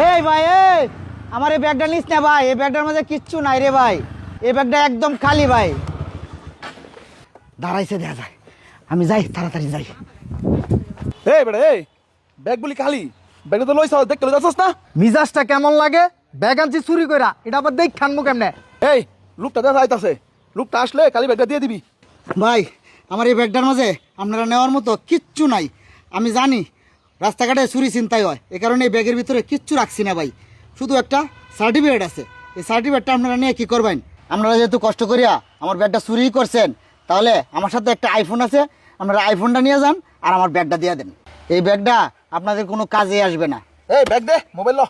এই ভাই এই আমার এই ব্যাগটা নিস না ভাই, এই ব্যাগটার মধ্যে কিচ্ছু নাই রে ভাই, এই ব্যাগটা একদম খালি ভাই। দাঁড়াইছে দেখা যায়, আমি যাই তাড়াতাড়ি যাই। এই বেটা এই ব্যাগ বলি খালি, ব্যাগটা তো লইছ দেখতে লই যাচ্ছস না। মিজাজটা কেমন লাগে? ব্যাগ আনছি চুরি কইরা, এটা আবার দেখ খানবো কেমনে? এই লোকটা দেখা যাইতাছে, লোকটা আসলে খালি ব্যাগটা দিয়ে দিবি। ভাই আমার এই ব্যাগটার মাঝে আপনারা নেওয়ার মতো কিচ্ছু নাই। আমি জানি রাস্তাঘাটে চুরি চিন্তাই হয়, এ কারণে এই ব্যাগের ভিতরে কিচ্ছু রাখছি না ভাই, শুধু একটা সার্টিফিকেট আছে। এই সার্টিফিকেটটা আপনারা নিয়ে কী করবেন? আপনারা যেহেতু কষ্ট করিয়া আমার ব্যাগটা চুরি করছেন, তাহলে আমার সাথে একটা আইফোন আছে, আপনারা আইফোনটা নিয়ে যান আর আমার ব্যাগটা দিয়ে দেন। এই ব্যাগটা আপনাদের কোনো কাজে আসবে না। এই ব্যাগ দে, মোবাইল ল।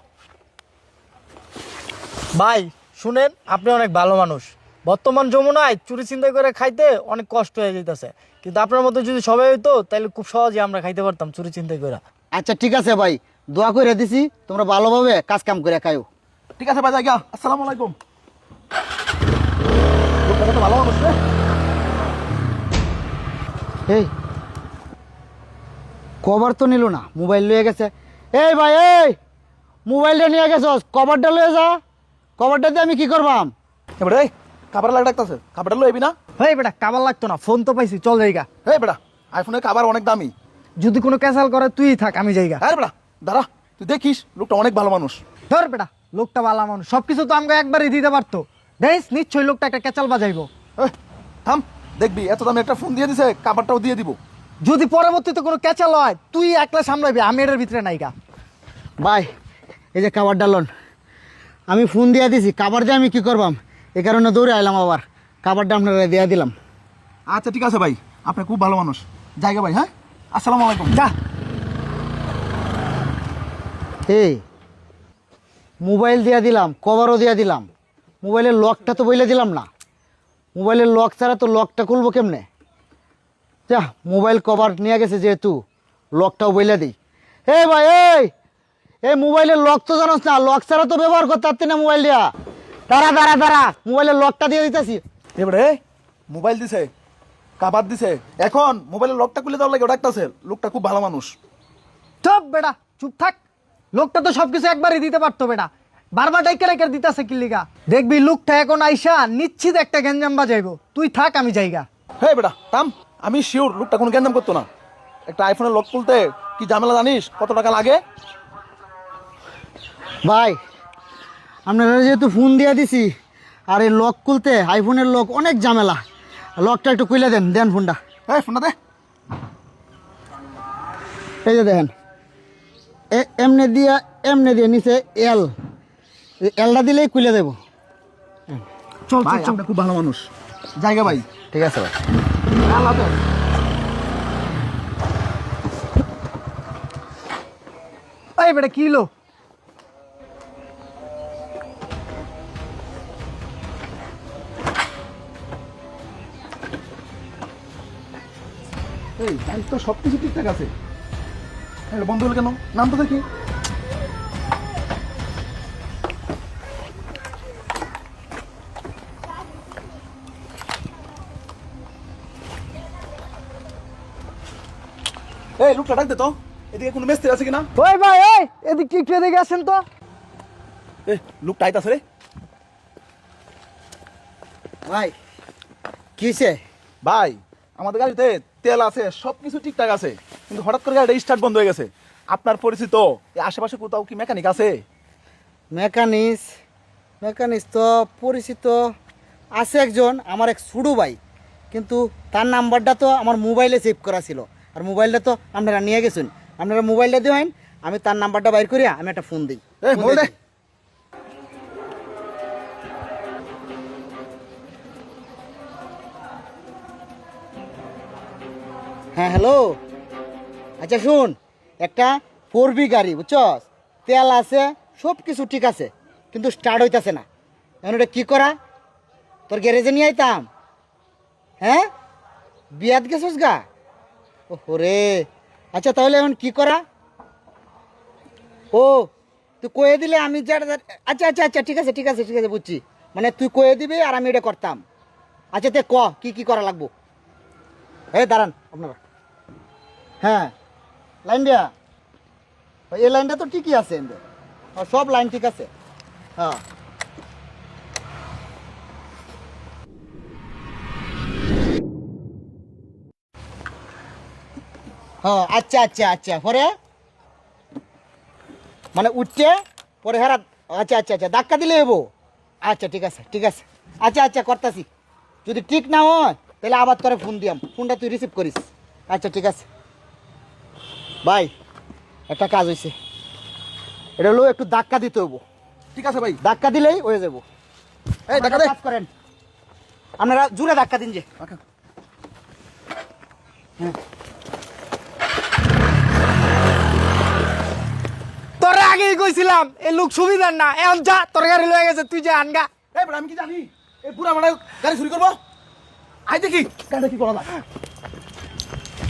ভাই শুনেন, আপনি অনেক ভালো মানুষ। বর্তমান যমুনায় চুরি চিন্তা করে খাইতে অনেক কষ্ট হয়ে যাইতেছে, কিন্তু আপনার মতো যদি সবাই হইতো তাহলে খুব সহজে আমরা খাইতে পারতাম চুরি চিন্তা করে। আচ্ছা ঠিক আছে ভাই, দোয়া করে দিছি, তোমরা ভালোভাবে কাজ কাম করে খাইও। ঠিক আছে ভাই, যাই গা। আসসালামু আলাইকুম। লোকটা কত ভালো মানুষ রে। এই কভার তো নিল না, মোবাইল লয়ে গেছে। এই ভাই এই মোবাইলটা নিয়ে গেছস, কভারটা লয়ে যা। কভারটা দিয়ে আমি কি করবাম? এবার এই খাবার লাগে ডাকতেছে, খাবারটা লইবি না? হেই বেটা, কাবার লাগতো না, ফোন তো পাইছি, চল জায়গা। এই বেটা আইফোনের খাবার অনেক দামি। যদি কোনো ক্যান্সেল করে তুই থাক, আমি জায়গা। আরে বেটা দাঁড়া, তুই দেখিস লোকটা অনেক ভালো মানুষ। ধর বেটা, লোকটা ভালো মানুষ, সবকিছু তো আমাকে একবারই দিতে পারতো। দেখ নিশ্চয়ই লোকটা একটা ক্যাচাল বাজাইবো। এই থাম, দেখবি এত দামি একটা ফোন দিয়ে দিছে, খাবারটাও দিয়ে দিব। যদি পরবর্তীতে কোনো ক্যাচাল হয় তুই একলা সামলাবি, আমি এটার ভিতরে নাইকা। ভাই এই যে খাবার ডালন, আমি ফোন দিয়ে দিছি, খাবার দিয়ে আমি কি করবাম? এই কারণে দৌড়ে আইলাম, আবার খাবারটা আপনারা দিয়ে দিলাম। আচ্ছা ঠিক আছে ভাই, আপনি খুব ভালো মানুষ। জায়গা ভাই, হ্যাঁ আসসালামু আলাইকুম। যা। এই মোবাইল দিয়ে দিলাম, কভারও দিয়ে দিলাম, মোবাইলের লকটা তো বইলে দিলাম না। মোবাইলের লক ছাড়া তো লকটা খুলবো কেমনে? যা, মোবাইল কভার নিয়ে গেছে যেহেতু, লকটাও বইলে দিই। এই ভাই এই মোবাইলের লক তো জানোস না, লক ছাড়া তো ব্যবহার করতে পারতি না মোবাইল দিয়া। দাঁড়া দাঁড়া দাঁড়া, মোবাইলের লকটা দিয়ে দিতেছি। এবারে মোবাইল দিছে, কাবার দিছে, এখন মোবাইলের লকটা খুলে দেওয়ার লাগে ওটা একটা আছে। লোকটা খুব ভালো মানুষ। চুপ বেটা, চুপ থাক। লোকটা তো সবকিছু একবারই দিতে পারতো বেটা, বারবার ডাইকা ডাইকা দিতেছে কিল্লিগা। দেখবি লোকটা এখন আইসা নিশ্চিত একটা গ্যাঞ্জাম বাজাইবো, তুই থাক আমি জায়গা। হ্যাঁ বেটা থাম, আমি শিওর লোকটা কোনো জ্ঞান করতো না। একটা আইফোনের লক খুলতে কি ঝামেলা জানিস? কত টাকা লাগে? ভাই আপনারা যেহেতু ফোন দিয়ে দিছি, আর এই লক খুলতে আইফোনের লক অনেক ঝামেলা, লকটা একটু খুলে দেন, দেন ফোনটা। হ্যাঁ ফোনটা দে। এই যে দেখেন, এমনি দিয়ে নিচে এল, এলটা দিলেই খুলে দেবো। চল ভাই চল চল। আপনি খুব ভালো মানুষ। জায়গা ভাই। ঠিক আছে ভাই। আল্লাহ হাফেজ। এই বেটা কি লো? এই গাড়ি তো সব কিছু ঠিকঠাক আছে, বন্ধ হলো কেন? নাম তো দেখি। এই লোকটা ডাক দে তো, এদিকে কোনো মিস্ত্রি আছে কিনা? ওই ভাই এই এদিক একটু এদিকে আসেন তো। এই লোকটা আইতাছে রে। ভাই কিসে? ভাই আমাদের গাড়িতে তেল আছে, সব কিছু ঠিকঠাক আছে, কিন্তু হঠাৎ করে গাড়িটা স্টার্ট বন্ধ হয়ে গেছে। আপনার পরিচিত এই আশেপাশে কোথাও কি মেকানিক আছে? মেকানিক্স তো পরিচিত আছে একজন, আমার এক ছোটো ভাই, কিন্তু তার নাম্বারটা তো আমার মোবাইলে সেভ করা ছিল, আর মোবাইলটা তো আপনারা নিয়ে গেছেন। আপনারা মোবাইলটা দেবেন, আমি তার নাম্বারটা বাইর করিয়া আমি একটা ফোন দিই। এই মোবাইল দে। হ্যাঁ হ্যালো, আচ্ছা শুন, একটা 4B গাড়ি বুঝছস, তেল আছে, সব কিছু ঠিক আছে, কিন্তু স্টার্ট হইতাছে না। এখন ওটা কী করা? তোর গ্যারেজে নিয়ে আইতাম? হ্যাঁ বিয়াত গেছস গা? ও রে, আচ্ছা তাহলে এখন কি করা? ও তুই কয়ে দিলে আমি আচ্ছা আচ্ছা আচ্ছা ঠিক আছে ঠিক আছে ঠিক আছে, বুঝছি, মানে তুই কয়ে দিবি আর আমি এটা করতাম। আচ্ছা তে কি করা লাগবো? এই দাঁড়ান আপনারা। হ্যাঁ লাইন দিয়া, এই লাইনটা তো ঠিকই আছে, সব লাইন ঠিক আছে। হ্যাঁ হ্যাঁ আচ্ছা আচ্ছা আচ্ছা পরে মানে উঠছে পরে হেরা। আচ্ছা আচ্ছা আচ্ছা ধাক্কা দিলে এবো। আচ্ছা ঠিক আছে ঠিক আছে। আচ্ছা আচ্ছা করতাছি। যদি ঠিক না হয় তাহলে আবার করে ফোন দিয়াম, ফোনটা তুই রিসিভ করিস। আচ্ছা ঠিক আছে ভাই, একটা কাজ হয়েছে, এটা হলো একটু ধাক্কা দিতে হবো। ঠিক আছে ভাই। ধাক্কা দিলেই হয়ে যাবো। এই টাকা দে। কাজ করেন আপনারা, জুড়ে ধাক্কা দিন যে। ওকে। তোরে আগেই কইছিলাম এই লোক সুবিধার না, এখন যা তোর গাড়ি লয়ে গেছে তুই যা আনগা। এই বড় আমি কি জানি এই পুরা মানে গাড়ি চুরি করবো? আই দেখি গাড়িটা কি করা যায়।